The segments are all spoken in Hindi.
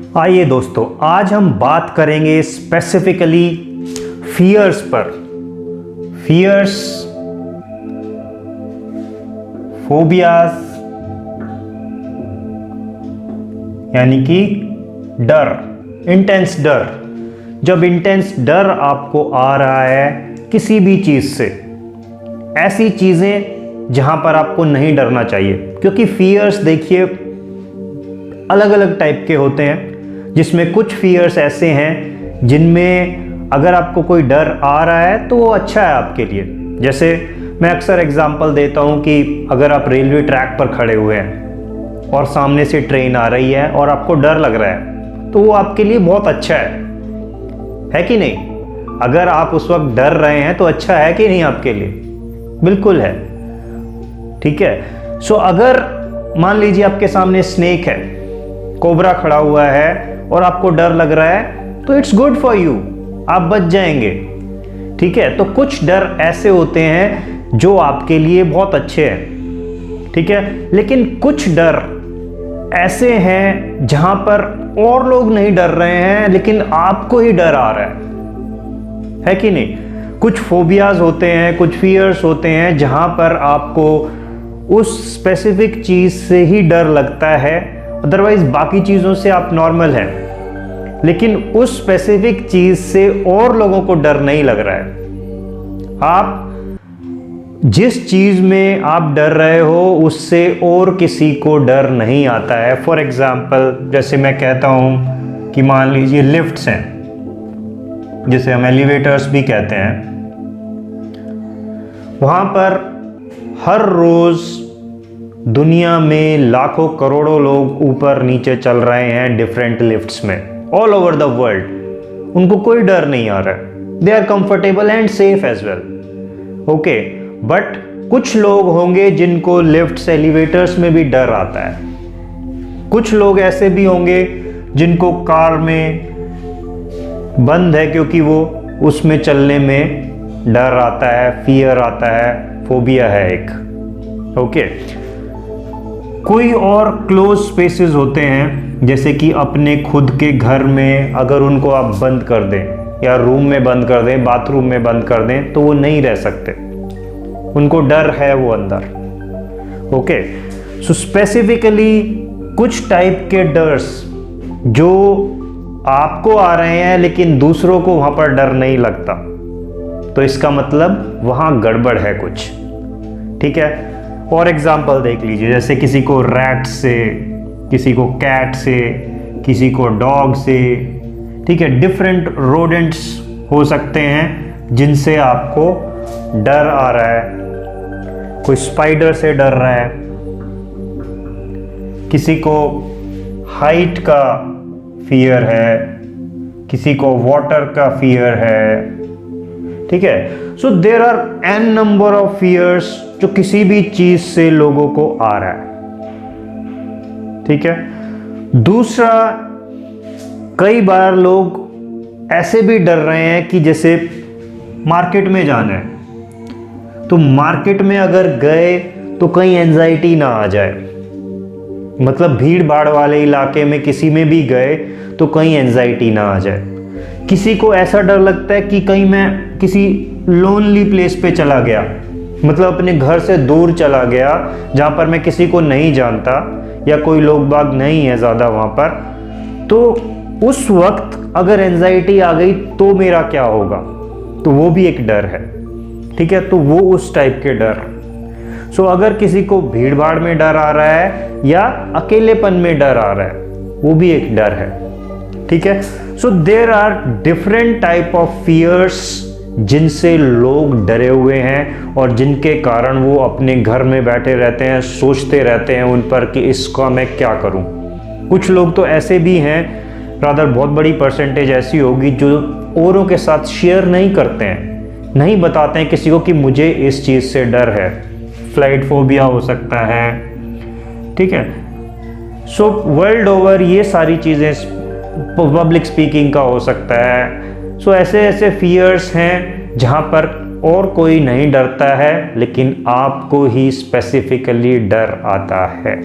आइए दोस्तों, आज हम बात करेंगे स्पेसिफिकली फियर्स पर। फियर्स, फोबियाज, यानी कि डर, इंटेंस डर। जब इंटेंस डर आपको आ रहा है किसी भी चीज से, ऐसी चीजें जहां पर आपको नहीं डरना चाहिए, क्योंकि फियर्स देखिए अलग अलग टाइप के होते हैं, जिसमें कुछ फियर्स ऐसे हैं जिनमें अगर आपको कोई डर आ रहा है तो वो अच्छा है आपके लिए। जैसे मैं अक्सर एग्जांपल देता हूँ कि अगर आप रेलवे ट्रैक पर खड़े हुए हैं और सामने से ट्रेन आ रही है और आपको डर लग रहा है, तो वो आपके लिए बहुत अच्छा है कि नहीं? अगर आप उस वक्त डर रहे हैं तो अच्छा है कि नहीं आपके लिए? बिल्कुल है। ठीक है। सो अगर मान लीजिए आपके सामने स्नेक है, कोबरा खड़ा हुआ है और आपको डर लग रहा है, तो इट्स गुड फॉर यू, आप बच जाएंगे। ठीक है। तो कुछ डर ऐसे होते हैं जो आपके लिए बहुत अच्छे हैं। ठीक है। लेकिन कुछ डर ऐसे हैं जहां पर और लोग नहीं डर रहे हैं लेकिन आपको ही डर आ रहा है कि नहीं? कुछ फोबियाज होते हैं, कुछ फियर्स होते हैं जहां पर आपको उस स्पेसिफिक चीज से ही डर लगता है, अदरवाइज बाकी चीजों से आप नॉर्मल हैं, लेकिन उस स्पेसिफिक चीज से और लोगों को डर नहीं लग रहा है। आप जिस चीज में आप डर रहे हो उससे और किसी को डर नहीं आता है। फॉर एग्जाम्पल, जैसे मैं कहता हूं कि मान लीजिए लिफ्ट्स हैं, जिसे हम एलिवेटर्स भी कहते हैं, वहां पर हर रोज दुनिया में लाखों करोड़ों लोग ऊपर नीचे चल रहे हैं डिफरेंट लिफ्ट्स में, ऑल ओवर द वर्ल्ड। उनको कोई डर नहीं आ रहा है, they are comfortable and safe as well. Okay, but कुछ लोग होंगे जिनको लिफ्ट्स, एलिवेटर्स में भी डर आता है। कुछ लोग ऐसे भी होंगे जिनको कार में बंद है क्योंकि वो उसमें चलने में डर आता है, फियर आता है, फोबिया है एक। ओके। कोई और क्लोज स्पेसेस होते हैं, जैसे कि अपने खुद के घर में अगर उनको आप बंद कर दें या रूम में बंद कर दें, बाथरूम में बंद कर दें, तो वो नहीं रह सकते, उनको डर है वो अंदर। ओके। सो स्पेसिफिकली कुछ टाइप के डर्स जो आपको आ रहे हैं लेकिन दूसरों को वहां पर डर नहीं लगता, तो इसका मतलब वहां गड़बड़ है कुछ। ठीक है। और एग्जाम्पल देख लीजिए, जैसे किसी को रैट से, किसी को कैट से, किसी को डॉग से। ठीक है। डिफरेंट रोडेंट्स हो सकते हैं जिनसे आपको डर आ रहा है। कोई स्पाइडर से डर रहा है, किसी को हाइट का फियर है, किसी को वाटर का फियर है। ठीक है। So there are an number of fears जो किसी भी चीज से लोगों को आ रहा है। ठीक है। दूसरा, कई बार लोग ऐसे भी डर रहे हैं कि जैसे मार्केट में जाना है, तो मार्केट में अगर गए तो कहीं एंजाइटी ना आ जाए, मतलब भीड़ भाड़ वाले इलाके में किसी में भी गए तो कहीं एंजाइटी ना आ जाए। किसी को ऐसा डर लगता है कि कहीं मैं किसी लोनली प्लेस पे चला गया, मतलब अपने घर से दूर चला गया जहां पर मैं किसी को नहीं जानता या कोई लोग बाग नहीं है ज़्यादा वहां पर, तो उस वक्त अगर एंजाइटी आ गई तो मेरा क्या होगा? तो वो भी एक डर है। ठीक है। तो वो उस टाइप के डर। सो अगर किसी को भीड़ भाड़ में डर आ रहा है या अकेलेपन में डर आ रहा है, वो भी एक डर है। ठीक है। So there are different type of fears जिनसे लोग डरे हुए हैं और जिनके कारण वो अपने घर में बैठे रहते हैं, सोचते रहते हैं उन पर कि इसका मैं क्या करूं। कुछ लोग तो ऐसे भी हैं, रादर बहुत बड़ी परसेंटेज ऐसी होगी जो औरों के साथ शेयर नहीं करते हैं, नहीं बताते हैं किसी को कि मुझे इस चीज़ से डर है। फ्लाइट फोबिया हो सकता है। ठीक है। सो वर्ल्ड ओवर ये सारी चीज़ें, पब्लिक स्पीकिंग का हो सकता है। सो ऐसे ऐसे फियर्स हैं जहां पर और कोई नहीं डरता है लेकिन आपको ही स्पेसिफिकली डर आता है।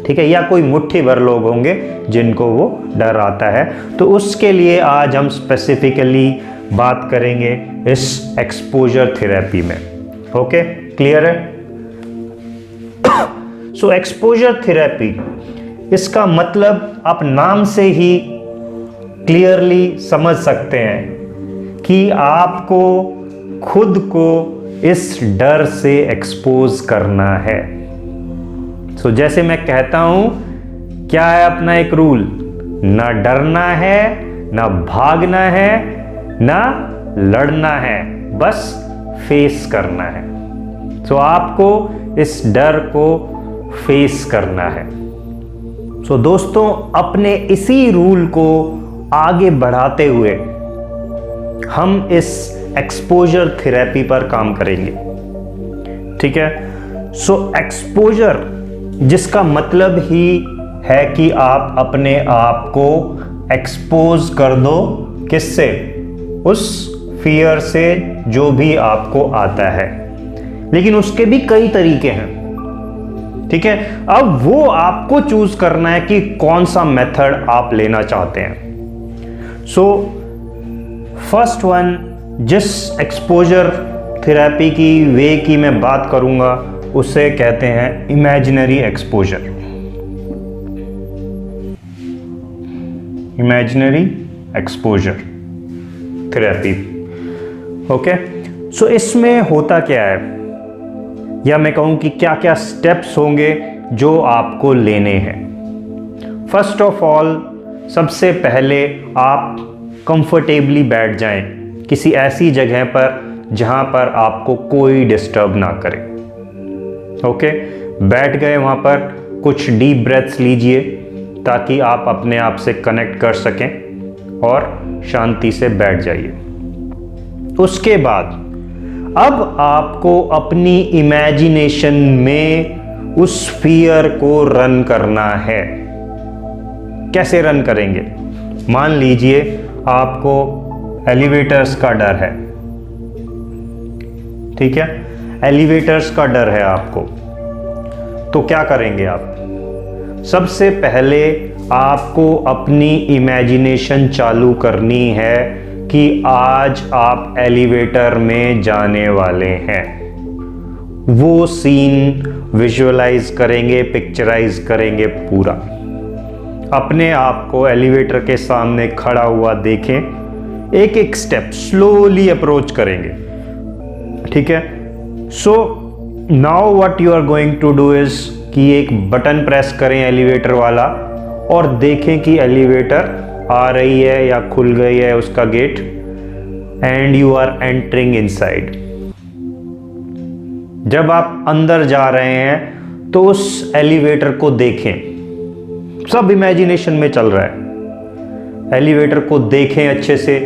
ठीक है, या कोई मुट्ठी भर लोग होंगे जिनको वो डर आता है। तो उसके लिए आज हम स्पेसिफिकली बात करेंगे इस एक्सपोजर थेरेपी में। ओके, क्लियर है? सो एक्सपोजर थेरेपी, इसका मतलब आप नाम से ही क्लियरली समझ सकते हैं कि आपको खुद को इस डर से एक्सपोज करना है। सो जैसे मैं कहता हूं, क्या है अपना एक रूल, ना डरना है, ना भागना है, ना लड़ना है, बस फेस करना है। सो आपको इस डर को फेस करना है। सो दोस्तों, अपने इसी रूल को आगे बढ़ाते हुए हम इस एक्सपोजर थेरेपी पर काम करेंगे। ठीक है? सो एक्सपोजर, जिसका मतलब ही है कि आप अपने आप को एक्सपोज कर दो, किससे? उस फियर से जो भी आपको आता है। लेकिन उसके भी कई तरीके हैं। ठीक है, अब वो आपको चूज करना है कि कौन सा मेथड आप लेना चाहते हैं। सो फर्स्ट वन, जिस एक्सपोजर थेरेपी की वे की मैं बात करूंगा उसे कहते हैं imaginary exposure. Imaginary exposure therapy. Okay, so इसमें होता क्या है, या मैं कहूं कि क्या क्या स्टेप्स होंगे जो आपको लेने हैं। फर्स्ट ऑफ ऑल, सबसे पहले आप कंफर्टेबली बैठ जाएं किसी ऐसी जगह पर जहां पर आपको कोई डिस्टर्ब ना करे। ओके, बैठ गए वहां पर, कुछ डीप ब्रेथ्स लीजिए ताकि आप अपने आप से कनेक्ट कर सकें और शांति से बैठ जाइए। उसके बाद अब आपको अपनी इमेजिनेशन में उस फियर को रन करना है। कैसे रन करेंगे? मान लीजिए आपको एलिवेटर्स का डर है। ठीक है, एलिवेटर्स का डर है आपको, तो क्या करेंगे आप? सबसे पहले आपको अपनी इमेजिनेशन चालू करनी है कि आज आप एलिवेटर में जाने वाले हैं। वो सीन विजुअलाइज करेंगे, पिक्चराइज करेंगे पूरा। अपने आप को एलिवेटर के सामने खड़ा हुआ देखें, एक एक स्टेप स्लोली अप्रोच करेंगे। ठीक है? So now what you are going to do is कि एक बटन प्रेस करें एलिवेटर वाला और देखें कि एलिवेटर आ रही है या खुल गई है उसका gate, and you are entering inside. जब आप अंदर जा रहे हैं तो उस एलिवेटर को देखें, सब इमेजिनेशन में चल रहा है। एलिवेटर को देखें अच्छे से,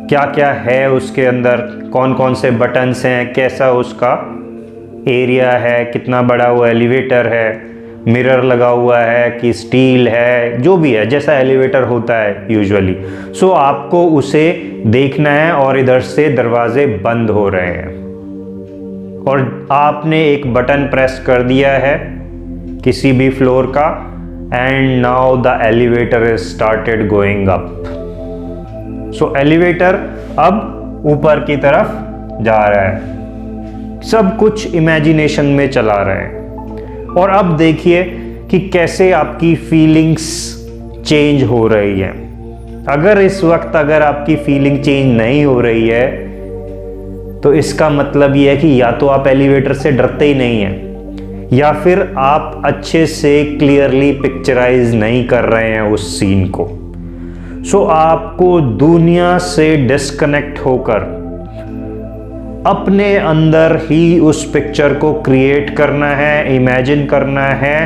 क्या क्या है उसके अंदर, कौन कौन से बटन्स हैं, कैसा उसका एरिया है, कितना बड़ा वो एलिवेटर है, मिरर लगा हुआ है कि स्टील है, जो भी है, जैसा एलिवेटर होता है यूजुअली। सो आपको उसे देखना है और इधर से दरवाजे बंद हो रहे हैं और आपने एक बटन प्रेस कर दिया है किसी भी फ्लोर का, and now the elevator is started going up. So elevator अब ऊपर की तरफ जा रहा है, सब कुछ इमेजिनेशन में चला रहे हैं। और अब देखिए कि कैसे आपकी फीलिंग्स चेंज हो रही है। अगर इस वक्त अगर आपकी फीलिंग चेंज नहीं हो रही है तो इसका मतलब यह है कि या तो आप एलिवेटर से डरते ही नहीं हैं, या फिर आप अच्छे से क्लियरली पिक्चराइज नहीं कर रहे हैं उस सीन को। सो आपको दुनिया से डिस्कनेक्ट होकर अपने अंदर ही उस पिक्चर को क्रिएट करना है, इमेजिन करना है,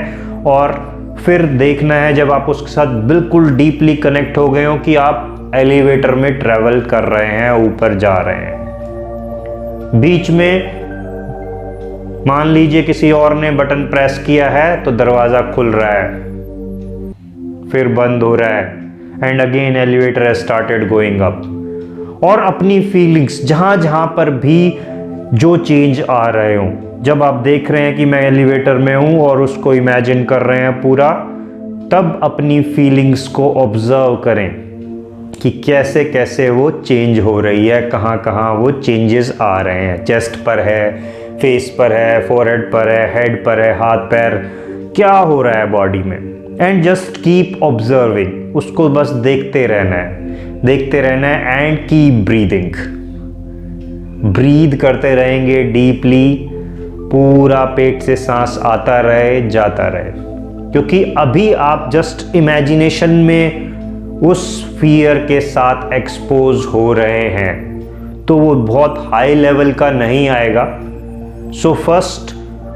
और फिर देखना है जब आप उसके साथ बिल्कुल डीपली कनेक्ट हो गए हो कि आप एलिवेटर में ट्रेवल कर रहे हैं, ऊपर जा रहे हैं। बीच में मान लीजिए किसी और ने बटन प्रेस किया है तो दरवाजा खुल रहा है, फिर बंद हो रहा है, and again elevator has started going up. और अपनी फीलिंग्स जहां जहां पर भी जो चेंज आ रहे हो जब आप देख रहे हैं कि मैं एलिवेटर में हूँ और उसको इमेजिन कर रहे हैं पूरा, तब अपनी फीलिंग्स को ऑब्जर्व करें कि कैसे कैसे वो चेंज हो रही है, कहाँ कहाँ वो चेंजेस आ रहे हैं। चेस्ट पर है, फेस पर है, फोरहेड पर है, हेड पर है, हाथ पैर, क्या हो रहा है बॉडी में। एंड जस्ट कीप ऑब्जर्विंग, उसको बस देखते रहना है, देखते रहना है। एंड कीप ब्रीदिंग, ब्रीद करते रहेंगे डीपली, पूरा पेट से सांस आता रहे जाता रहे, क्योंकि अभी आप जस्ट इमेजिनेशन में उस फियर के साथ एक्सपोज हो रहे हैं, तो वो बहुत हाई लेवल का नहीं आएगा। सो फर्स्ट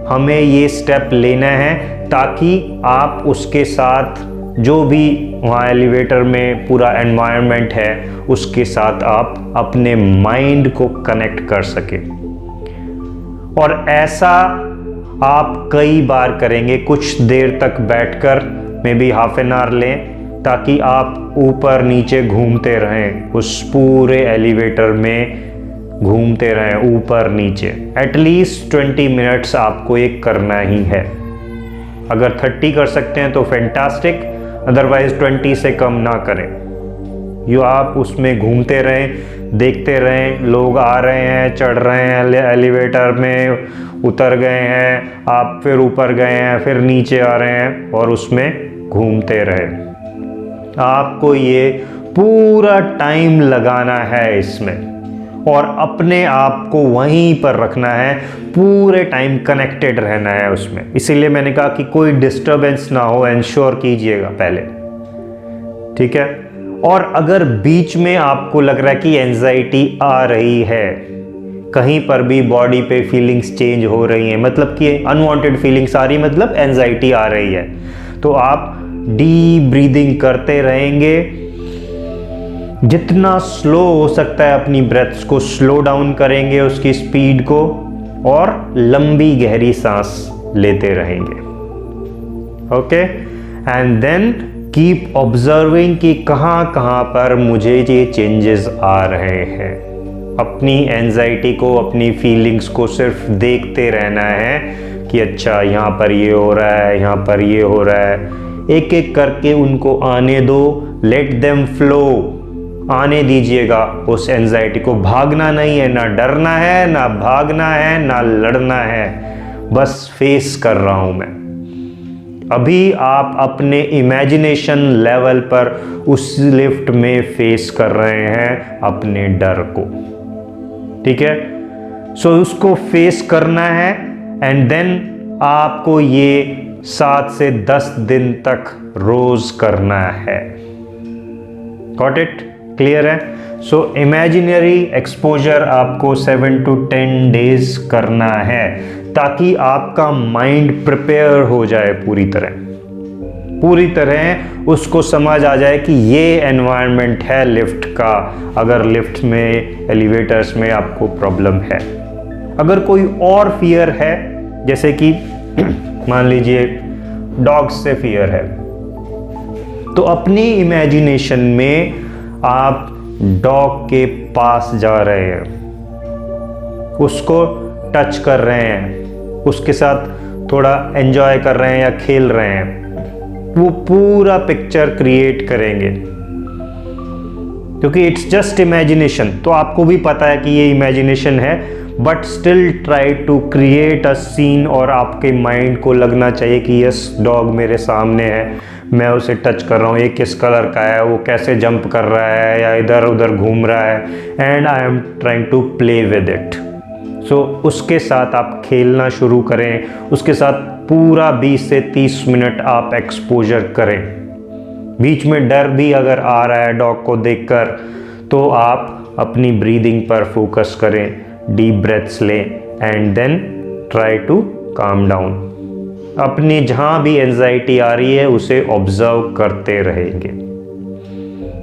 हमें ये स्टेप लेना है ताकि आप उसके साथ जो भी वहाँ एलिवेटर में पूरा एनवायरनमेंट है उसके साथ आप अपने माइंड को कनेक्ट कर सकें। और ऐसा आप कई बार करेंगे, कुछ देर तक बैठकर, may be half an hour लें, ताकि आप ऊपर नीचे घूमते रहें, उस पूरे एलिवेटर में घूमते रहें ऊपर नीचे। एटलीस्ट 20 मिनट्स आपको एक करना ही है। अगर 30 कर सकते हैं तो फैंटास्टिक, अदरवाइज 20 से कम ना करें। यो आप उसमें घूमते रहें, देखते रहें, लोग आ रहे हैं, चढ़ रहे हैं एलिवेटर में, उतर गए हैं, आप फिर ऊपर गए हैं, फिर नीचे आ रहे हैं, और उसमें घूमते रहें। आपको ये पूरा टाइम लगाना है इसमें, और अपने आप को वहीं पर रखना है, पूरे टाइम कनेक्टेड रहना है उसमें। इसीलिए मैंने कहा कि कोई डिस्टरबेंस ना हो, एंश्योर कीजिएगा पहले, ठीक है। और अगर बीच में आपको लग रहा है कि एंजाइटी आ रही है, कहीं पर भी बॉडी पे फीलिंग्स चेंज हो रही हैं, मतलब कि अनवांटेड फीलिंग्स आ रही, मतलब एंजाइटी आ रही है, तो आप डीप ब्रीदिंग करते रहेंगे। जितना स्लो हो सकता है अपनी ब्रेथ्स को स्लो डाउन करेंगे, उसकी स्पीड को, और लंबी गहरी सांस लेते रहेंगे। Okay, and then keep observing कि कहाँ कहाँ पर मुझे ये चेंजेस आ रहे हैं। अपनी एंजाइटी को, अपनी फीलिंग्स को सिर्फ देखते रहना है कि अच्छा यहाँ पर ये हो रहा है, यहाँ पर ये हो रहा है। एक एक करके उनको आने दो, लेट देम फ्लो, आने दीजिएगा उस एंजाइटी को। भागना नहीं है, ना डरना है, ना भागना है, ना लड़ना है, बस फेस कर रहा हूं मैं। अभी आप अपने इमेजिनेशन लेवल पर उस लिफ्ट में फेस कर रहे हैं अपने डर को, ठीक है। सो उसको फेस करना है, एंड देन आपको ये 7 से 10 दिन तक रोज करना है। Got it? क्लियर है? सो इमेजिनरी एक्सपोजर आपको 7 to 10 डेज करना है, ताकि आपका माइंड प्रिपेयर हो जाए पूरी तरह उसको समझ आ जाए कि ये एनवायरनमेंट है लिफ्ट का, अगर लिफ्ट में, एलिवेटर्स में आपको प्रॉब्लम है। अगर कोई और फियर है, जैसे कि मान लीजिए डॉग्स से फियर है, तो अपनी इमेजिनेशन में आप डॉग के पास जा रहे हैं, उसको टच कर रहे हैं, उसके साथ थोड़ा एंजॉय कर रहे हैं या खेल रहे हैं, वो पूरा पिक्चर क्रिएट करेंगे, क्योंकि इट्स जस्ट इमेजिनेशन। तो आपको भी पता है कि ये इमेजिनेशन है, but still try to create a scene, और आपके माइंड को लगना चाहिए कि यस, डॉग मेरे सामने है, मैं उसे टच कर रहा हूँ, ये किस कलर का है, वो कैसे जंप कर रहा है या इधर उधर घूम रहा है, and I am trying to play with it. So उसके साथ आप खेलना शुरू करें, उसके साथ पूरा 20 से 30 मिनट आप एक्सपोजर करें। बीच में डर भी अगर आ रहा है डॉग को देखकर, तो आप अपनी ब्रीदिंग पर फोकस करें, डीप ब्रेथ्स लें, and then try to calm down. अपनी जहां भी एंजाइटी आ रही है उसे ऑब्जर्व करते रहेंगे,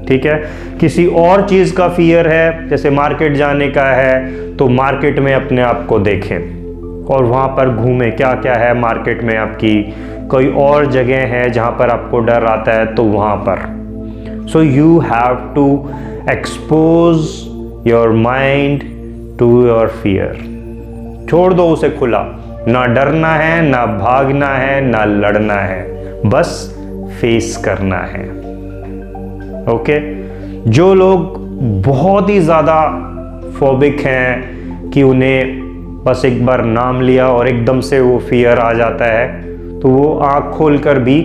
ठीक है। किसी और चीज का फियर है, जैसे मार्केट जाने का है, तो मार्केट में अपने आप को देखें और वहां पर घूमें, क्या क्या है मार्केट में आपकी। कोई और जगह है जहां पर आपको डर आता है, तो वहां पर। So you have to expose your mind to your fear. छोड़ दो उसे खुला, ना डरना है, ना भागना है, ना लड़ना है, बस फेस करना है। ओके, जो लोग बहुत ही ज़्यादा फोबिक हैं कि उन्हें बस एक बार नाम लिया और एकदम से वो फियर आ जाता है, तो वो आँख खोलकर भी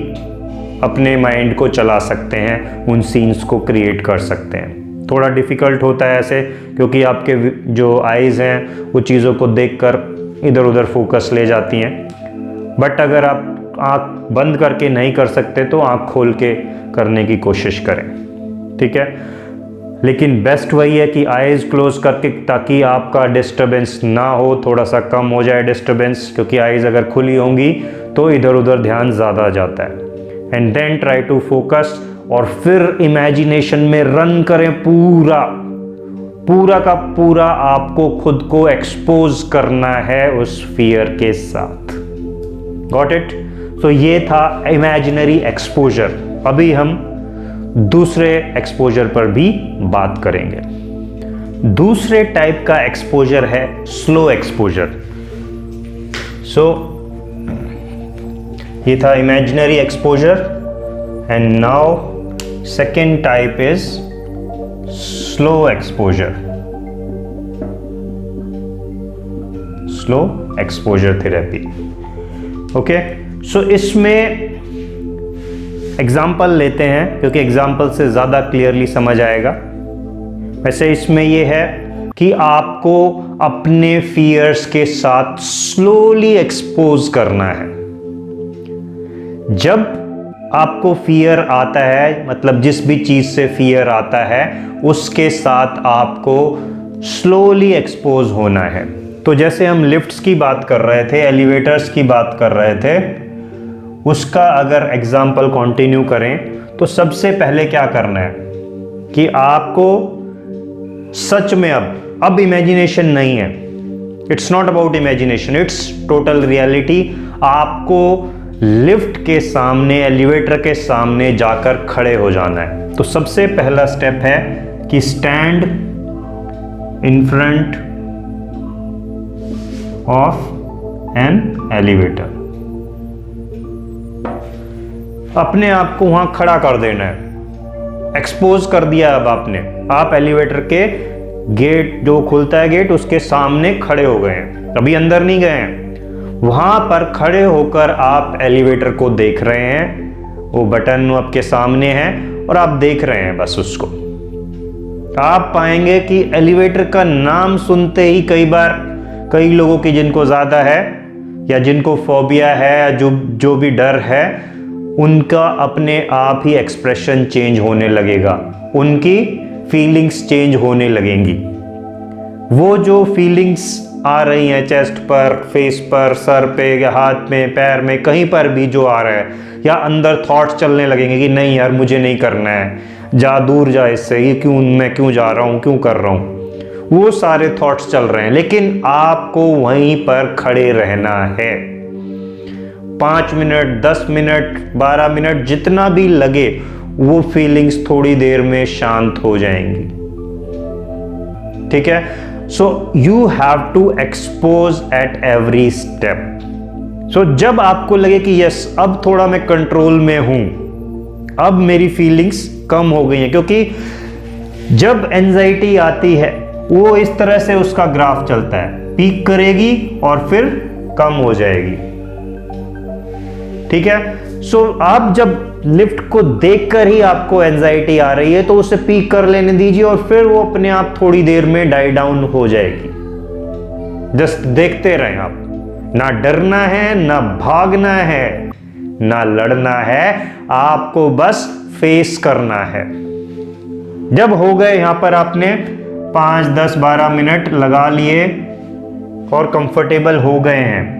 अपने माइंड को चला सकते हैं, उन सीन्स को क्रिएट कर सकते हैं। थोड़ा डिफ़िकल्ट होता है ऐसे, क्योंकि आपके जो आइज़ हैं वो चीज़ों को देखकर इधर उधर फोकस ले जाती हैं। बट अगर आप आँख बंद करके नहीं कर सकते तो आँख खोल के करने की कोशिश करें, ठीक है। लेकिन बेस्ट वही है कि आइज़ क्लोज करके, ताकि आपका डिस्टरबेंस ना हो, थोड़ा सा कम हो जाए डिस्टरबेंस, क्योंकि आइज़ अगर खुली होंगी तो इधर उधर ध्यान ज़्यादा जाता है। And then try to focus, और फिर इमेजिनेशन में रन करें, पूरा का पूरा आपको खुद को एक्सपोज करना है उस फियर के साथ। Got it? तो ये था इमेजिनरी एक्सपोजर। अभी हम दूसरे एक्सपोजर पर भी बात करेंगे। दूसरे टाइप का एक्सपोजर है स्लो एक्सपोजर। सो ये था imaginary exposure, and now second type is slow exposure, slow exposure therapy. Okay, so इसमें एग्जाम्पल लेते हैं, क्योंकि एग्जाम्पल से ज़्यादा क्लियरली समझ आएगा। वैसे इसमें यह है कि आपको अपने फियर्स के साथ स्लोली एक्सपोज करना है। जब आपको फियर आता है, मतलब जिस भी चीज़ से फियर आता है, उसके साथ आपको स्लोली एक्सपोज होना है। तो जैसे हम लिफ्ट्स की बात कर रहे थे, एलिवेटर्स की बात कर रहे थे, उसका अगर एग्जाम्पल कंटिन्यू करें तो सबसे पहले क्या करना है कि आपको सच में अब इमेजिनेशन नहीं है, it's not about imagination, it's total reality. आपको लिफ्ट के सामने, एलिवेटर के सामने जाकर खड़े हो जाना है। तो सबसे पहला स्टेप है कि stand in front of an elevator. अपने आप को वहां खड़ा कर देना है, एक्सपोज कर दिया। अब आप एलिवेटर के गेट, जो खुलता है गेट, उसके सामने खड़े हो गए हैं, अभी अंदर नहीं गए हैं। वहां पर खड़े होकर आप एलिवेटर को देख रहे हैं, वो बटन आपके सामने है और आप देख रहे हैं बस उसको। आप पाएंगे कि एलिवेटर का नाम सुनते ही कई लोगों की, जिनको ज़्यादा है या जिनको फोबिया है, जो भी डर है, उनका अपने आप ही एक्सप्रेशन चेंज होने लगेगा, उनकी फीलिंग्स चेंज होने लगेंगी। वो जो फीलिंग्स आ रही हैं चेस्ट पर, फेस पर, सर पे, हाथ में, पैर में, कहीं पर भी जो आ रहा है, या अंदर थॉट्स चलने लगेंगे कि नहीं यार मुझे नहीं करना है, जा दूर जा इससे, ये मैं क्यों जा रहा हूँ, क्यों कर रहा हूँ, वो सारे थॉट्स चल रहे हैं। लेकिन आपको वहीं पर खड़े रहना है। 5 मिनट, 10 मिनट, 12 मिनट, जितना भी लगे, वो फीलिंग्स थोड़ी देर में शांत हो जाएंगी। ठीक है? So you have to expose at every step. So जब आपको लगे कि यस, अब थोड़ा मैं कंट्रोल में हूं, अब मेरी फीलिंग्स कम हो गई हैं, क्योंकि जब एंजाइटी आती है वो इस तरह से उसका ग्राफ चलता है, पीक करेगी और फिर कम हो जाएगी। ठीक है? सो आप जब लिफ्ट को देखकर ही आपको एंजाइटी आ रही है तो उसे पीक कर लेने दीजिए और फिर वो अपने आप थोड़ी देर में डाई डाउन हो जाएगी। जस्ट देखते रहें आप। ना डरना है, ना भागना है, ना लड़ना है, आपको बस फेस करना है। जब हो गए यहां पर आपने 5, 10, 12 मिनट लगा लिए और कंफर्टेबल हो गए हैं,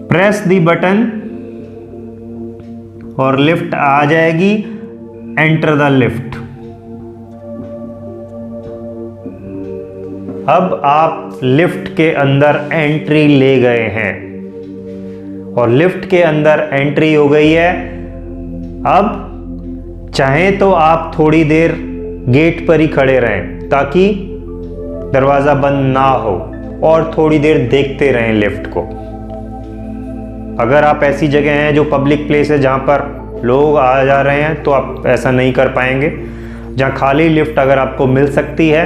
प्रेस दी बटन और लिफ्ट आ जाएगी। Enter the lift. अब आप लिफ्ट के अंदर एंट्री ले गए हैं और लिफ्ट के अंदर एंट्री हो गई है। अब चाहें तो आप थोड़ी देर गेट पर ही खड़े रहें ताकि दरवाजा बंद ना हो, और थोड़ी देर देखते रहें लिफ्ट को। अगर आप ऐसी जगह हैं जो पब्लिक प्लेस है जहाँ पर लोग आ जा रहे हैं तो आप ऐसा नहीं कर पाएंगे। जहाँ खाली लिफ्ट अगर आपको मिल सकती है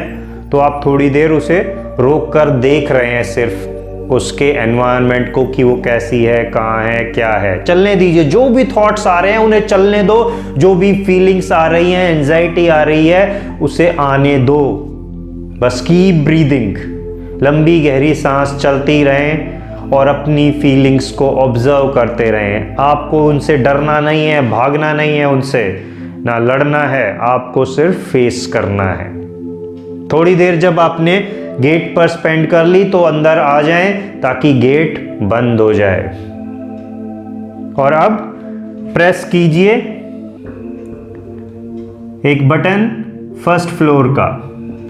तो आप थोड़ी देर उसे रोक कर देख रहे हैं सिर्फ उसके एनवायरनमेंट को कि वो कैसी है, कहाँ है, क्या है। चलने दीजिए, जो भी थॉट्स आ रहे हैं उन्हें चलने दो, जो भी फीलिंग्स आ रही हैं, एंजाइटी आ रही है, उसे आने दो। बस कीप ब्रीदिंग, लंबी गहरी सांस चलती रहें और अपनी फीलिंग्स को ऑब्जर्व करते रहें। आपको उनसे डरना नहीं है, भागना नहीं है, उनसे ना लड़ना है, आपको सिर्फ फेस करना है। थोड़ी देर जब आपने गेट पर स्पेंड कर ली तो अंदर आ जाएं ताकि गेट बंद हो जाए। और अब प्रेस कीजिए एक बटन फर्स्ट फ्लोर का।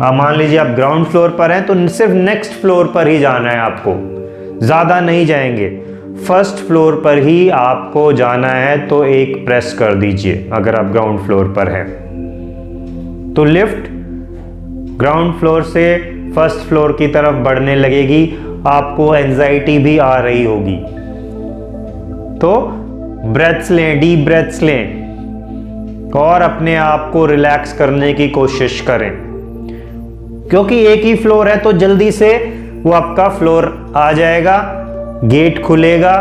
आप मान लीजिए आप ग्राउंड फ्लोर पर हैं तो सिर्फ नेक्स्ट फ्लोर पर ही जाना है आपको, ज़्यादा नहीं जाएंगे। फर्स्ट फ्लोर पर ही आपको जाना है तो एक प्रेस कर दीजिए अगर आप ग्राउंड फ्लोर पर हैं। तो लिफ्ट ग्राउंड फ्लोर से फर्स्ट फ्लोर की तरफ बढ़ने लगेगी। आपको एंजाइटी भी आ रही होगी तो ब्रेथ्स लें, डीप ब्रेथ्स लें और अपने आप को रिलैक्स करने की कोशिश करें, क्योंकि एक ही फ्लोर है तो जल्दी से वो आपका फ्लोर आ जाएगा, गेट खुलेगा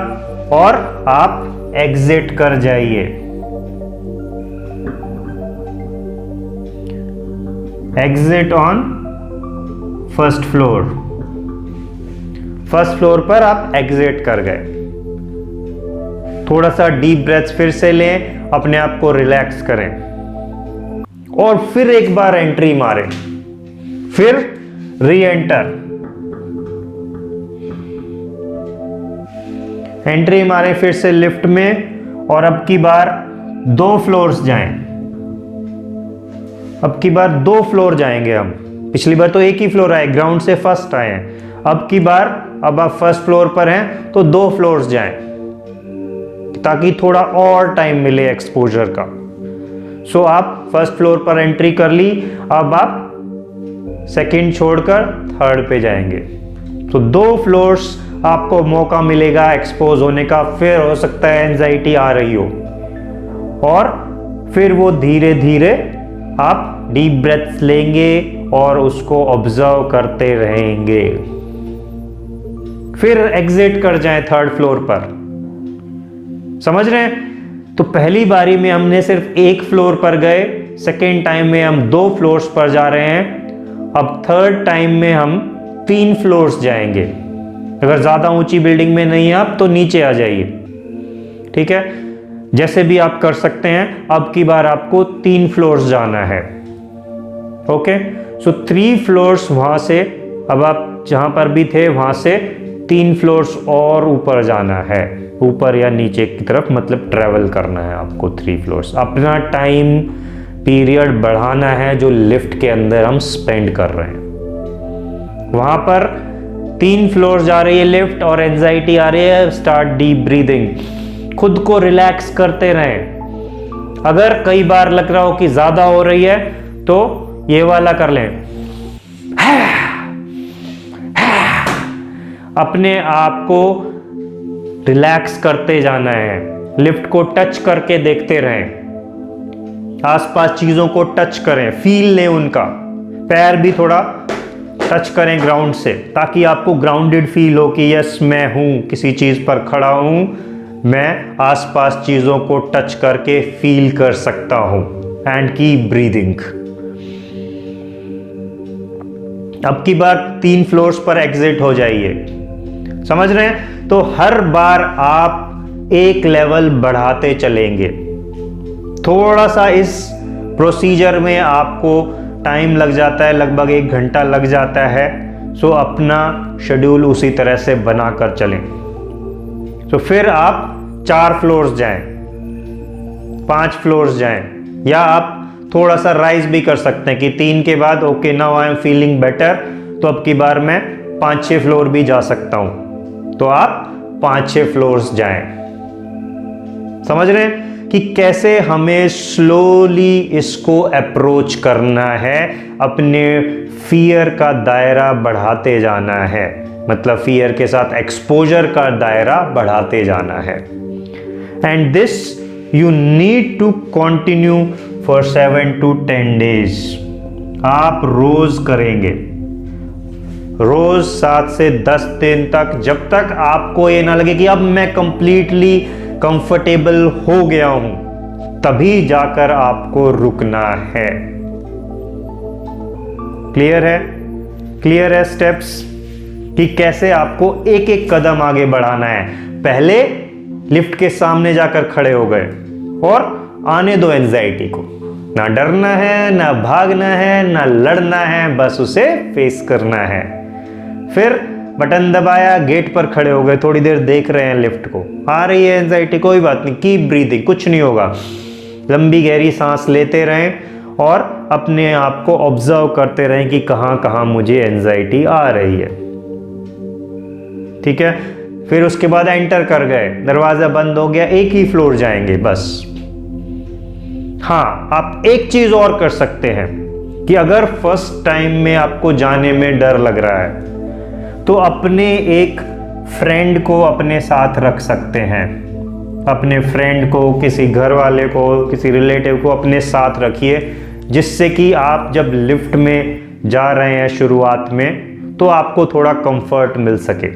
और आप एग्जिट कर जाइए। Exit on first floor. First floor पर आप एग्जिट कर गए। थोड़ा सा डीप ब्रेथ फिर से लें, अपने आप को रिलैक्स करें और फिर एक बार एंट्री मारें, फिर री एंटर। एंट्री मारें फिर से लिफ्ट में और अब की बार 2 फ्लोर्स जाएं। अब की बार 2 फ्लोर जाएंगे हम। पिछली बार तो एक ही फ्लोर आए, ग्राउंड से फर्स्ट आए हैं। अब की बार अब आप फर्स्ट फ्लोर पर हैं तो 2 फ्लोर्स जाएं ताकि थोड़ा और टाइम मिले एक्सपोजर का। सो आप फर्स्ट फ्लोर पर एंट्री कर ली, अब आप सेकंड छोड़कर थर्ड पे जाएंगे। तो 2 फ्लोर्स आपको मौका मिलेगा एक्सपोज होने का। फिर हो सकता है एंजाइटी आ रही हो और फिर वो धीरे धीरे आप डीप ब्रेथ्स लेंगे और उसको ऑब्जर्व करते रहेंगे। फिर एग्जिट कर जाएं थर्ड फ्लोर पर। समझ रहे हैं? तो पहली बारी में हमने सिर्फ 1 फ्लोर पर गए, सेकेंड टाइम में हम 2 फ्लोर्स पर जा रहे हैं। अब थर्ड टाइम में हम 3 फ्लोर्स जाएंगे। अगर ज्यादा ऊंची बिल्डिंग में नहीं है आप तो नीचे आ जाइए, ठीक है, जैसे भी आप कर सकते हैं। अब की बार आपको 3 फ्लोर्स जाना है। ओके, सो 3 फ्लोर्स वहां से, अब आप जहां पर भी थे वहां से 3 फ्लोर्स और ऊपर जाना है, ऊपर या नीचे की तरफ, मतलब ट्रेवल करना है आपको 3 फ्लोर्स। अपना टाइम पीरियड बढ़ाना है जो लिफ्ट के अंदर हम स्पेंड कर रहे हैं। वहां पर 3 फ्लोर्स जा रही है लिफ्ट और एंजाइटी आ रही है। स्टार्ट डीप ब्रीदिंग, खुद को रिलैक्स करते रहें। अगर कई बार लग रहा हो कि ज्यादा हो रही है तो ये वाला कर लें, अपने आप को रिलैक्स करते जाना है। लिफ्ट को टच करके देखते रहें, आसपास चीजों को टच करें, फील लें उनका, पैर भी थोड़ा टच करें ग्राउंड से ताकि आपको ग्राउंडेड फील हो कि यस मैं हूं, किसी चीज पर खड़ा हूं, मैं आसपास चीजों को टच करके फील कर सकता हूं। And keep breathing. अब की बार 3 फ्लोर्स पर एग्जिट हो जाइए। समझ रहे हैं? तो हर बार आप एक लेवल बढ़ाते चलेंगे। थोड़ा सा इस प्रोसीजर में आपको टाइम लग जाता है, लगभग 1 घंटा लग जाता है। सो अपना शेड्यूल उसी तरह से बनाकर चलें। तो फिर आप 4 फ्लोर्स जाएं, 5 फ्लोर्स जाएं, या आप थोड़ा सा राइज भी कर सकते हैं कि 3 के बाद okay now I am feeling better, तो अब की बार मैं 5-6 फ्लोर भी जा सकता हूं। तो आप 5-6 फ्लोर्स जाएं। समझ रहे हैं कि कैसे हमें स्लोली इसको अप्रोच करना है, अपने फियर का दायरा बढ़ाते जाना है, मतलब फियर के साथ एक्सपोजर का दायरा बढ़ाते जाना है। And this you need to continue for 7 to 10 days। आप रोज करेंगे, रोज 7 से 10 दिन तक, जब तक आपको ये ना लगे कि अब मैं कंप्लीटली कंफर्टेबल हो गया हूं, तभी जाकर आपको रुकना है। क्लियर है? क्लियर है स्टेप्स कि कैसे आपको एक एक कदम आगे बढ़ाना है। पहले लिफ्ट के सामने जाकर खड़े हो गए और आने दो एंजाइटी को, ना डरना है, ना भागना है, ना लड़ना है, बस उसे फेस करना है। फिर बटन दबाया, गेट पर खड़े हो गए, थोड़ी देर देख रहे हैं लिफ्ट को, आ रही है एंजाइटी, कोई बात नहीं, कीप ब्रीदिंग, कुछ नहीं होगा। लंबी गहरी सांस लेते रहें और अपने आप को ऑब्जर्व करते रहें कि कहां कहां मुझे एंजाइटी आ रही है। ठीक है? फिर उसके बाद एंटर कर गए, दरवाजा बंद हो गया, एक ही फ्लोर जाएंगे बस। हाँ, आप एक चीज और कर सकते हैं कि अगर फर्स्ट टाइम में आपको जाने में डर लग रहा है तो अपने एक फ्रेंड को अपने साथ रख सकते हैं। अपने फ्रेंड को, किसी घर वाले को, किसी रिलेटिव को अपने साथ रखिए, जिससे कि आप जब लिफ्ट में जा रहे हैं शुरुआत में तो आपको थोड़ा कंफर्ट मिल सके।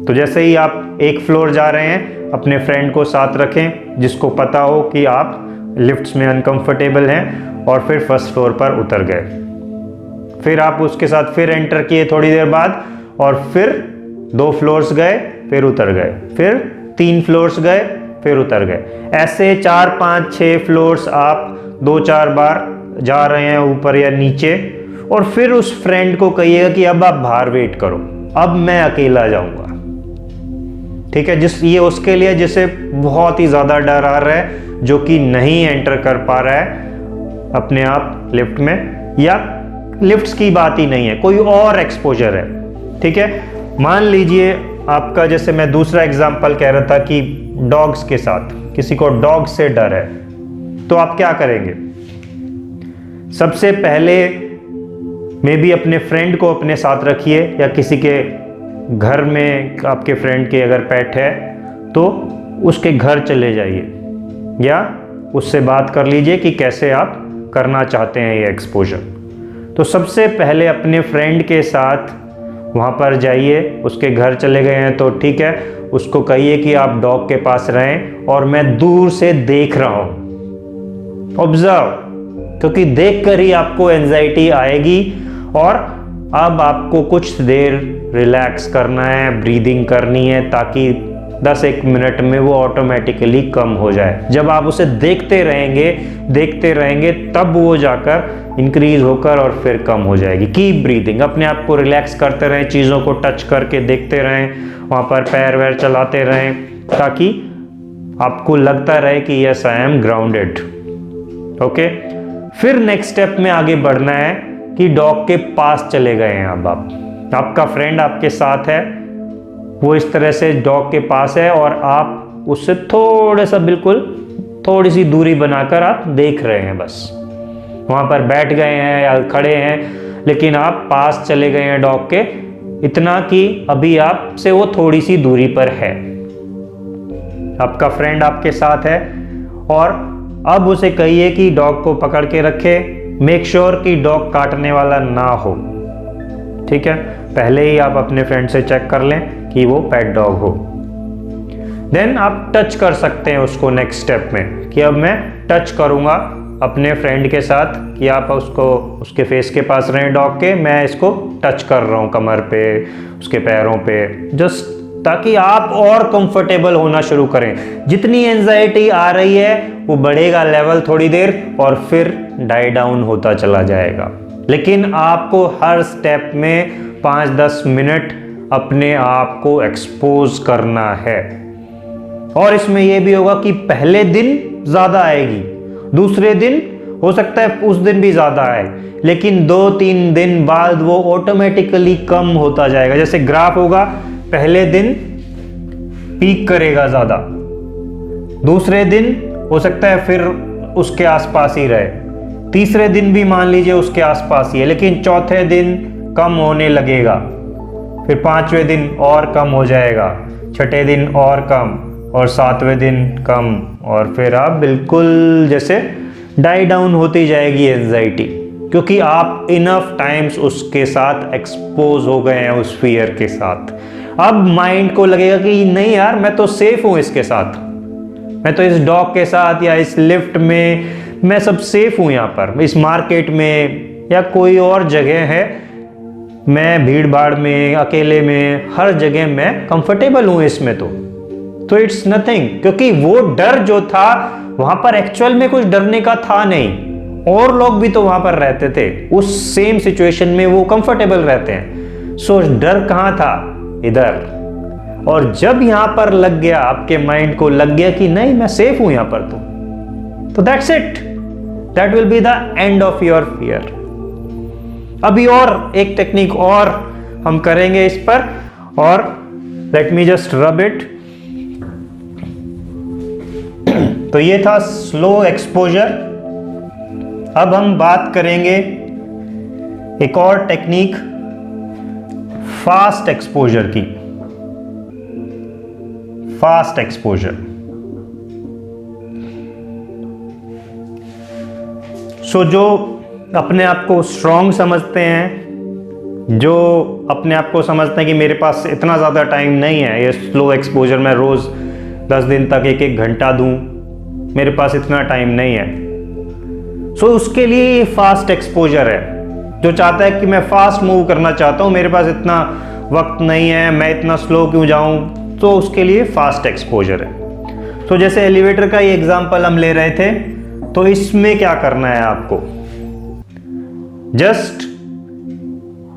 तो जैसे ही आप एक फ्लोर जा रहे हैं, अपने फ्रेंड को साथ रखें जिसको पता हो कि आप लिफ्ट्स में अनकंफर्टेबल हैं, और फिर फर्स्ट फ्लोर पर उतर गए। फिर आप उसके साथ फिर एंटर किए थोड़ी देर बाद, और फिर 2 फ्लोर्स गए, फिर उतर गए, फिर 3 फ्लोर्स गए, फिर उतर गए। ऐसे 4, 5, 6 फ्लोर्स आप 2-4 बार जा रहे हैं ऊपर या नीचे, और फिर उस फ्रेंड को कहिएगा कि अब आप बाहर वेट करो, अब मैं अकेला जाऊंगा। ठीक है? ये उसके लिए जिसे बहुत ही ज्यादा डर आ रहा है, जो कि नहीं एंटर कर पा रहा है अपने आप लिफ्ट में, या लिफ्ट्स की बात ही नहीं है, कोई और एक्सपोजर है। ठीक है? मान लीजिए आपका, जैसे मैं दूसरा एग्जांपल कह रहा था कि डॉग्स के साथ, किसी को डॉग से डर है, तो आप क्या करेंगे? सबसे पहले मे बी अपने फ्रेंड को अपने साथ रखिए, या किसी के घर में आपके फ्रेंड के अगर पेट है तो उसके घर चले जाइए, या उससे बात कर लीजिए कि कैसे आप करना चाहते हैं ये एक्सपोजर। तो सबसे पहले अपने फ्रेंड के साथ वहाँ पर जाइए, उसके घर चले गए हैं तो ठीक है, उसको कहिए कि आप डॉग के पास रहें और मैं दूर से देख रहा हूँ, ऑब्जर्व, क्योंकि देखकर ही आपको एंजाइटी आएगी। और अब आपको कुछ देर रिलैक्स करना है, ब्रीदिंग करनी है, ताकि 10-1 मिनट में वो ऑटोमेटिकली कम हो जाए। जब आप उसे देखते रहेंगे तब वो जाकर इंक्रीज होकर और फिर कम हो जाएगी। कीप ब्रीदिंग, अपने आप को रिलैक्स करते रहें, चीज़ों को टच करके देखते रहें, वहाँ पर पैर वैर चलाते रहें, ताकि आपको लगता रहे कि yes I am grounded. Okay? फिर नेक्स्ट स्टेप में आगे बढ़ना है कि डॉग के पास चले गए हैं। अब आपका फ्रेंड आपके साथ है, वो इस तरह से डॉग के पास है, और आप उससे थोड़ा सा, बिल्कुल थोड़ी सी दूरी बनाकर आप देख रहे हैं, बस वहाँ पर बैठ गए हैं या खड़े हैं, लेकिन आप पास चले गए हैं डॉग के, इतना कि अभी आपसे वो थोड़ी सी दूरी पर है। आपका फ्रेंड आपके साथ है, और अब उसे कहिए कि डॉग को पकड़ के रखे, मेक श्योर कि डॉग काटने वाला ना हो। ठीक है? पहले ही आप अपने फ्रेंड से चेक कर लें कि वो पेट डॉग हो। देन आप टच कर सकते हैं उसको नेक्स्ट स्टेप में, कि अब मैं टच करूंगा अपने फ्रेंड के साथ, कि आप उसको उसके फेस के पास रहें डॉग के, मैं इसको टच कर रहा हूँ कमर पे, उसके पैरों पे, जस्ट ताकि आप और कंफर्टेबल होना शुरू करें। जितनी एंजाइटी आ रही है वो बढ़ेगा लेवल थोड़ी देर, और फिर डाई डाउन होता चला जाएगा। लेकिन आपको हर स्टेप में 5-10 मिनट अपने आप को एक्सपोज करना है। और इसमें यह भी होगा कि पहले दिन ज्यादा आएगी, दूसरे दिन हो सकता है उस दिन भी ज्यादा आए, लेकिन 2-3 दिन बाद वो ऑटोमेटिकली कम होता जाएगा। जैसे ग्राफ होगा, पहले दिन पीक करेगा ज्यादा, दूसरे दिन हो सकता है फिर उसके आसपास ही रहे, तीसरे दिन भी मान लीजिए उसके आसपास ही है, लेकिन चौथे दिन कम होने लगेगा, फिर पांचवें दिन और कम हो जाएगा, छठे दिन और कम, और सातवें दिन कम, और फिर आप बिल्कुल जैसे डाई डाउन होती जाएगी एंजाइटी, क्योंकि आप इनफ टाइम्स उसके साथ एक्सपोज हो गए हैं, उस फियर के साथ। अब माइंड को लगेगा कि नहीं यार, मैं तो सेफ हूं इसके साथ, मैं तो इस डॉग के साथ या इस लिफ्ट में मैं सब सेफ हूं, यहाँ पर इस मार्केट में या कोई और जगह है, मैं भीड़ भाड़ में, अकेले में, हर जगह मैं कंफर्टेबल हूं इसमें। तो इट्स नथिंग, क्योंकि वो डर जो था वहां पर एक्चुअल में कुछ डरने का था नहीं, और लोग भी तो वहां पर रहते थे उस सेम सिचुएशन में, वो कंफर्टेबल रहते हैं। सो डर कहां था? इधर। और जब यहां पर लग गया, आपके माइंड को लग गया कि नहीं मैं सेफ हूं यहां पर, तो that's it, that will be the end of your fear. अभी और एक टेक्निक और हम करेंगे इस पर, और let me just rub it. तो ये था स्लो एक्सपोजर। अब हम बात करेंगे एक और टेक्निक, फास्ट एक्सपोजर की। Fast exposure. सो जो अपने आप को स्ट्रांग समझते हैं, जो अपने आप को समझते हैं कि मेरे पास इतना ज़्यादा टाइम नहीं है, ये स्लो एक्सपोजर मैं रोज़ 10 दिन तक 1-1 घंटा दूं, मेरे पास इतना टाइम नहीं है। सो उसके लिए ये फास्ट एक्सपोजर है। जो चाहता है कि मैं फास्ट मूव करना चाहता हूँ, मेरे पास इतना वक्त नहीं है, मैं इतना स्लो क्यों जाऊँ, तो उसके लिए फास्ट एक्सपोजर है। तो जैसे एलिवेटर का ये एग्जाम्पल हम ले रहे थे, तो इसमें क्या करना है आपको, जस्ट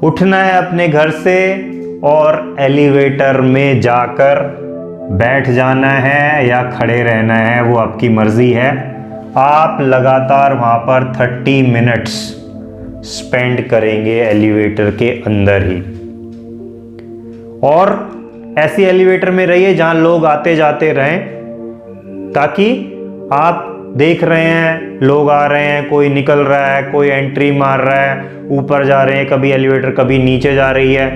उठना है अपने घर से और एलिवेटर में जाकर बैठ जाना है या खड़े रहना है, वो आपकी मर्जी है। आप लगातार वहां पर 30 मिनट्स स्पेंड करेंगे एलिवेटर के अंदर ही, और ऐसी एलिवेटर में रहिए जहां लोग आते जाते रहें, ताकि आप देख रहे हैं लोग आ रहे हैं, कोई निकल रहा है, कोई एंट्री मार रहा है, ऊपर जा रहे हैं, कभी एलिवेटर कभी नीचे जा रही है।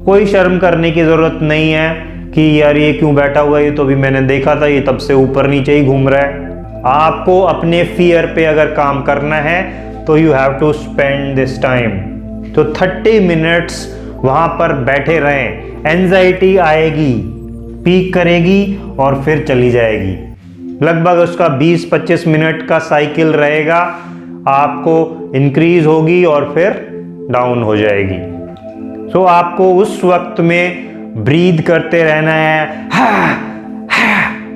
कोई शर्म करने की ज़रूरत नहीं है कि यार ये क्यों बैठा हुआ है, ये तो भी मैंने देखा था, ये तब से ऊपर नीचे ही घूम रहा है। आपको अपने फियर पे अगर काम करना है तो you have to spend this time. तो 30 मिनट्स वहाँ पर बैठे रहें। एंजाइटी आएगी, पीक करेगी और फिर चली जाएगी। लगभग उसका 20-25 मिनट का साइकिल रहेगा, आपको इंक्रीज होगी और फिर डाउन हो जाएगी। तो आपको उस वक्त में ब्रीद करते रहना है,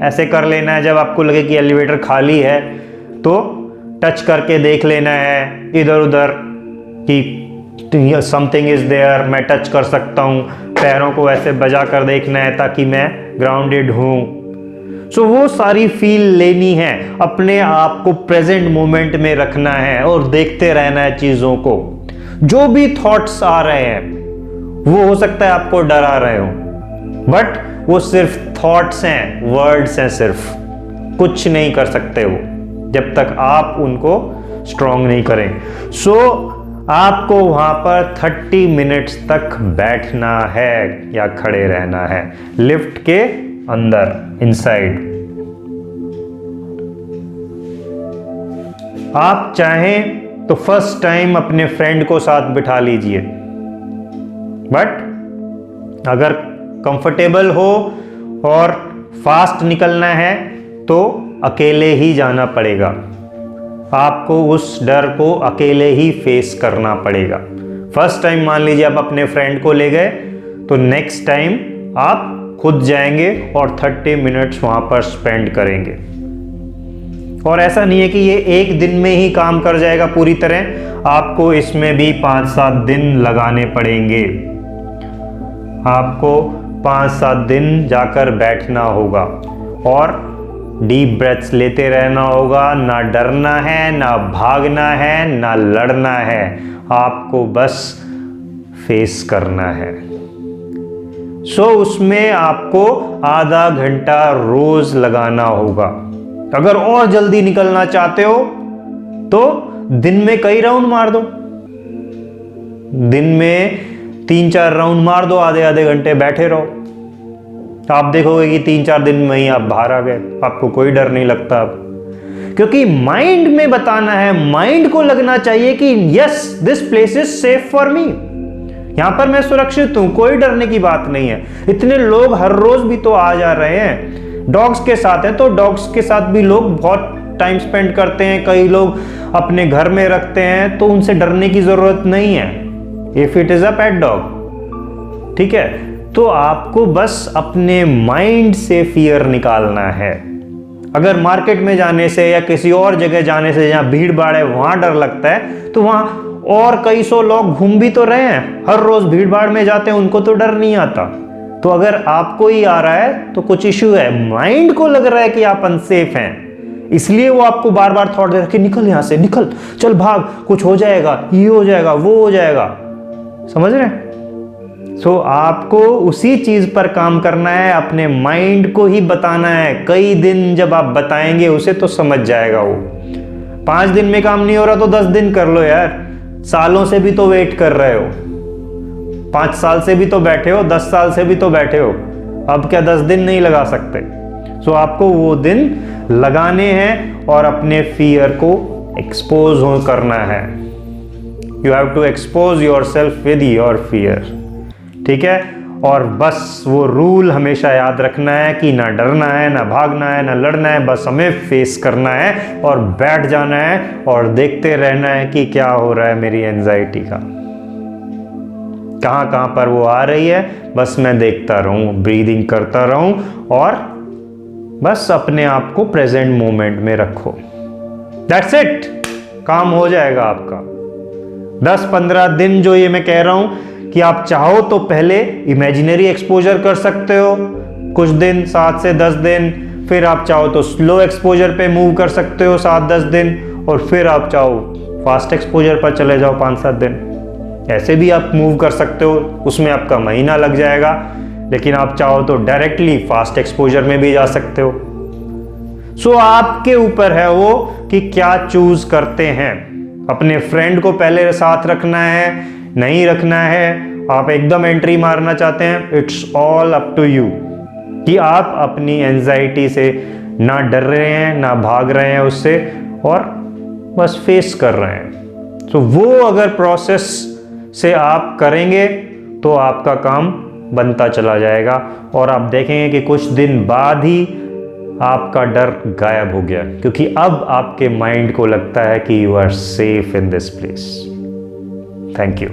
ऐसे कर लेना है। जब आपको लगे कि एलिवेटर खाली है तो टच करके देख लेना है इधर उधर कि समथिंग इज देयर, मैं टच कर सकता हूँ। पैरों को ऐसे बजा कर देखना है ताकि मैं ग्राउंडेड हूँ। सो वो सारी फील लेनी है, अपने आप को प्रेजेंट मोमेंट में रखना है और देखते रहना है चीज़ों को। जो भी थॉट्स आ रहे हैं वो हो सकता है आपको डरा रहे हो, बट वो सिर्फ थॉट्स हैं, वर्ड्स हैं, सिर्फ कुछ नहीं कर सकते वो जब तक आप उनको स्ट्रॉन्ग नहीं करें। सो आपको वहां पर 30 मिनट्स तक बैठना है या खड़े रहना है लिफ्ट के अंदर, इनसाइड। आप चाहें तो फर्स्ट टाइम अपने फ्रेंड को साथ बिठा लीजिए, बट अगर कंफर्टेबल हो और फास्ट निकलना है तो अकेले ही जाना पड़ेगा। आपको उस डर को अकेले ही फेस करना पड़ेगा। फर्स्ट टाइम मान लीजिए आप अपने फ्रेंड को ले गए, तो नेक्स्ट टाइम आप खुद जाएंगे और 30 मिनट्स वहां पर स्पेंड करेंगे। और ऐसा नहीं है कि ये एक दिन में ही काम कर जाएगा पूरी तरह, आपको इसमें भी 5-7 दिन लगाने पड़ेंगे। आपको 5-7 दिन जाकर बैठना होगा और डीप ब्रेथ्स लेते रहना होगा। ना डरना है, ना भागना है, ना लड़ना है, आपको बस फेस करना है। सो उसमें आपको आधा घंटा रोज लगाना होगा। अगर और जल्दी निकलना चाहते हो तो दिन में कई राउंड मार दो, दिन में 3-4 राउंड मार दो, आधे आधे घंटे बैठे रहो, तो आप देखोगे कि 3-4 दिन में ही आप बाहर आ गए, आपको कोई डर नहीं लगता अब। क्योंकि माइंड में बताना है, माइंड को लगना चाहिए कि yes this place is safe for me, यहां पर मैं सुरक्षित हूं, कोई डरने की बात नहीं है। इतने लोग हर रोज भी तो आ जा रहे हैं, डॉग्स के साथ है तो डॉग्स के साथ भी लोग बहुत टाइम स्पेंड करते हैं, कई लोग अपने घर में रखते हैं, तो उनसे डरने की जरूरत नहीं है if it is a pet dog. ठीक है, तो आपको बस अपने माइंड से फियर निकालना है। अगर मार्केट में जाने से या किसी और जगह जाने से जहां भीड़ भाड़ है वहां डर लगता है, तो वहां और कई सौ लोग घूम भी तो रहे हैं, हर रोज भीड़ भाड़ में जाते हैं, उनको तो डर नहीं आता। तो अगर आपको ही आ रहा है तो कुछ इश्यू है, माइंड को लग रहा है कि आप अनसेफ हैं, इसलिए वो आपको बार बार थॉट दे रहा है कि निकल यहां से, निकल, चल भाग, कुछ हो जाएगा, ये हो जाएगा, वो हो जाएगा। समझ रहे हैं? सो आपको उसी चीज पर काम करना है, अपने माइंड को ही बताना है। कई दिन जब आप बताएंगे उसे तो समझ जाएगा वो। 5 दिन में काम नहीं हो रहा तो 10 दिन कर लो यार, सालों से भी तो वेट कर रहे हो, 5 साल से भी तो बैठे हो, 10 साल से भी तो बैठे हो, अब क्या 10 दिन नहीं लगा सकते? सो आपको वो दिन लगाने हैं और अपने फियर को एक्सपोज करना है। You have to expose yourself with your fear. ठीक है, और बस वो रूल हमेशा याद रखना है कि ना डरना है, ना भागना है, ना लड़ना है, बस हमें फेस करना है और बैठ जाना है और देखते रहना है कि क्या हो रहा है मेरी एंजाइटी का, कहां कहां पर वो आ रही है, बस मैं देखता रहूं, ब्रीदिंग करता रहूं और बस अपने आप को प्रेजेंट मोमेंट में रखो। दैट्स इट, काम हो जाएगा आपका। 10-15 दिन जो ये मैं कह रहा हूं कि आप चाहो तो पहले इमेजिनरी एक्सपोजर कर सकते हो कुछ दिन, 7 से 10 दिन, फिर आप चाहो तो स्लो एक्सपोजर पे मूव कर सकते हो 7-10 दिन, और फिर आप चाहो फास्ट एक्सपोजर पर चले जाओ 5-7 दिन। ऐसे भी आप मूव कर सकते हो, उसमें आपका महीना लग जाएगा, लेकिन आप चाहो तो डायरेक्टली फास्ट एक्सपोजर में भी जा सकते हो। सो आपके ऊपर है वो कि क्या चूज करते हैं। अपने फ्रेंड को पहले साथ रखना है, नहीं रखना है, आप एकदम एंट्री मारना चाहते हैं, it's all up to you कि आप अपनी एंजाइटी से ना डर रहे हैं, ना भाग रहे हैं उससे, और बस फेस कर रहे हैं। तो वो अगर प्रोसेस से आप करेंगे तो आपका काम बनता चला जाएगा और आप देखेंगे कि कुछ दिन बाद ही आपका डर गायब हो गया, क्योंकि अब आपके माइंड को लगता है कि you are safe in this place. Thank you.